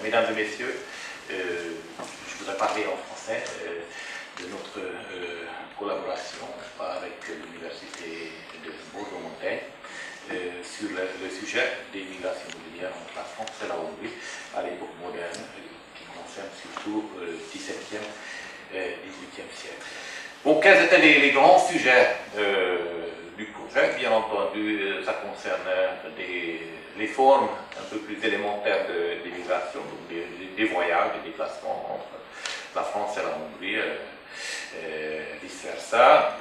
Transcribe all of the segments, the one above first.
mesdames et messieurs, je voudrais parler en français de notre collaboration avec l'Université de Bordeaux-Montaigne sur le sujet des migrations mobilières entre la France et la Hongrie à l'époque moderne, qui concerne surtout le XVIIe et XVIIIe siècle. Bon, quels étaient les grands sujets du projet? Bien entendu, ça concerne les formes un peu plus élémentaires des migrations, donc des voyages, des déplacements entre la France et la Hongrie, vice-versa.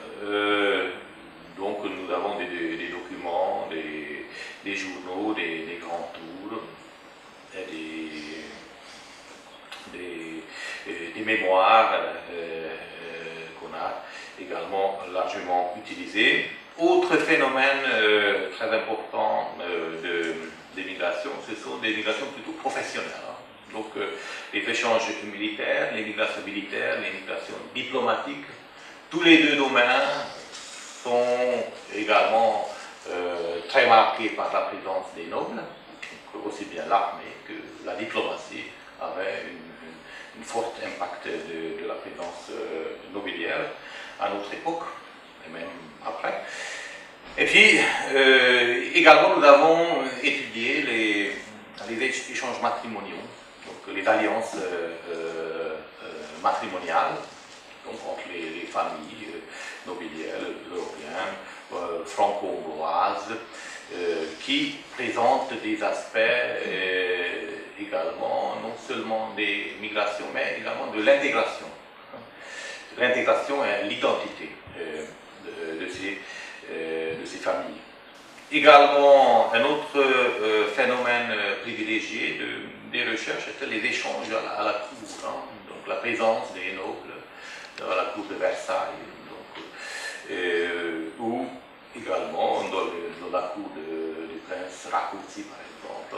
Donc nous avons des documents, des journaux, des grands tours, des mémoires qu'on a également largement utilisés. Autre phénomène très important des migrations, ce sont des migrations plutôt professionnelles. Donc les échanges militaires, les migrations militaires, les migrations diplomatiques, tous les deux domaines sont également très marqués par la présence des nobles. Donc, aussi bien l'armée que la diplomatie avait un fort impact de la présence nobiliaire à notre époque, et même après. Et puis, également, nous avons étudié les échanges matrimoniaux, donc les alliances matrimoniales, donc entre les familles nobiliaires européennes, franco-hongroises, qui présentent des aspects également, non seulement des migrations, mais également de l'intégration. L'intégration et l'identité de ces familles. Également, un autre phénomène privilégié des recherches était les échanges à la cour, donc la présence des nobles à la cour de Versailles, ou également dans la cour du prince Rákóczi, par exemple,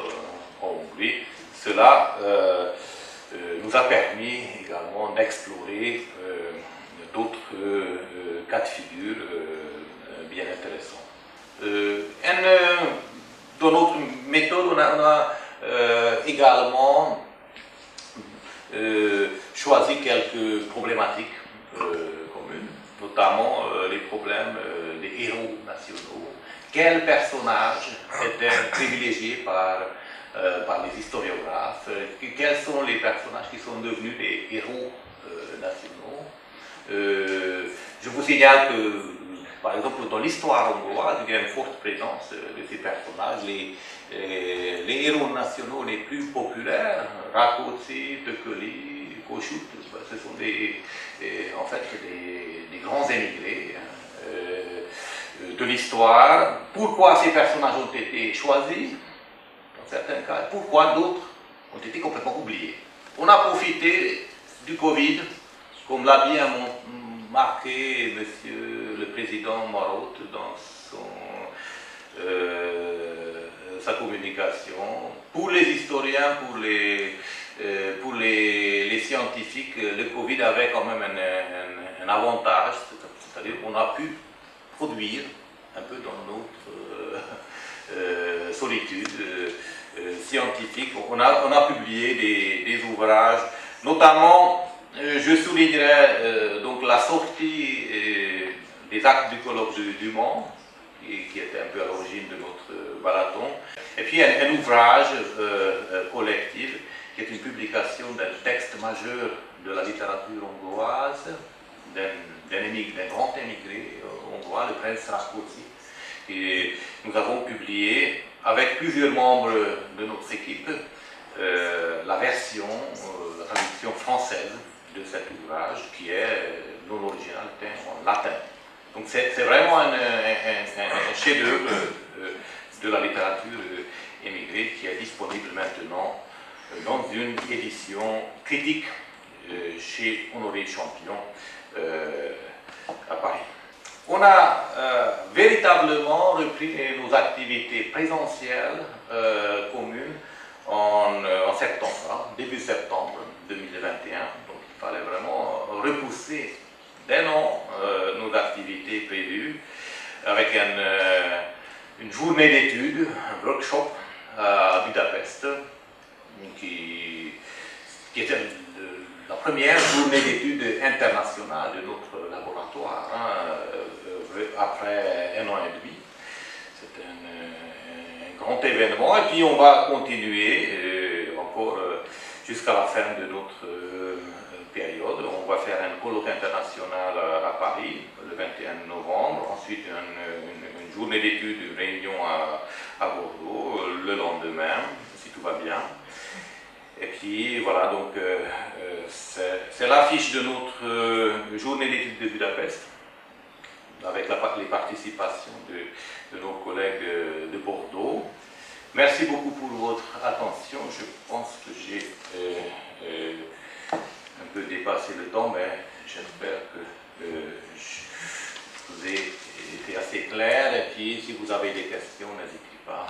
en Hongrie. Cela nous a permis également d'explorer d'autres cas de figure bien intéressants. Dans notre méthode, on a également choisi quelques problématiques communes, notamment les problèmes des héros nationaux. Quels personnages étaient privilégiés par les historiographes? Quels sont les personnages qui sont devenus des héros nationaux? Je vous signale que, par exemple, dans l'histoire hongroise, il y a une forte présence de ces personnages. Les héros nationaux les plus populaires, Rákóczi, Thököly, Kossuth, ce sont en fait des grands émigrés de l'histoire. Pourquoi ces personnages ont été choisis, dans certains cas, pourquoi d'autres ont été complètement oubliés? On a profité du Covid, comme l'a bien marqué Monsieur le Président Marotte dans sa communication. Pour les historiens, pour les scientifiques, le Covid avait quand même un avantage, c'est-à-dire qu'on a pu produire un peu dans notre solitude scientifique. On a publié des ouvrages, notamment je soulignerai donc la sortie des actes du colloque du Mans, qui était un peu à l'origine de notre balaton, et puis un ouvrage collectif qui est une publication d'un texte majeur de la littérature hongroise, d'un grand émigré hongrois, le prince Rákóczi, et nous avons publié avec plusieurs membres de notre équipe la version, la traduction française de cet ouvrage qui est, dont l'original était en latin. Donc c'est vraiment un chef-d'œuvre de la littérature émigrée qui est disponible maintenant dans une édition critique chez Honoré Champion à Paris. On a véritablement repris nos activités présentielles communes en septembre, début septembre 2021. Donc il fallait vraiment repousser d'un an nos activités prévues avec une journée d'études, un workshop à Budapest qui qui était la première journée d'études internationale de notre laboratoire, après 1 an et demi. C'était un grand événement, et puis on va continuer encore jusqu'à la fin de notre période. On va faire un colloque international à Paris le 21 novembre, ensuite une journée d'études, une réunion à Bordeaux le lendemain, si tout va bien. Et puis voilà, donc c'est l'affiche de notre journée d'études de Budapest, avec les participations de nos collègues de Bordeaux. Merci beaucoup pour votre attention. Je pense que j'ai un peu dépassé le temps, mais j'espère que je vous ai été assez clair. Et puis, si vous avez des questions, n'hésitez pas.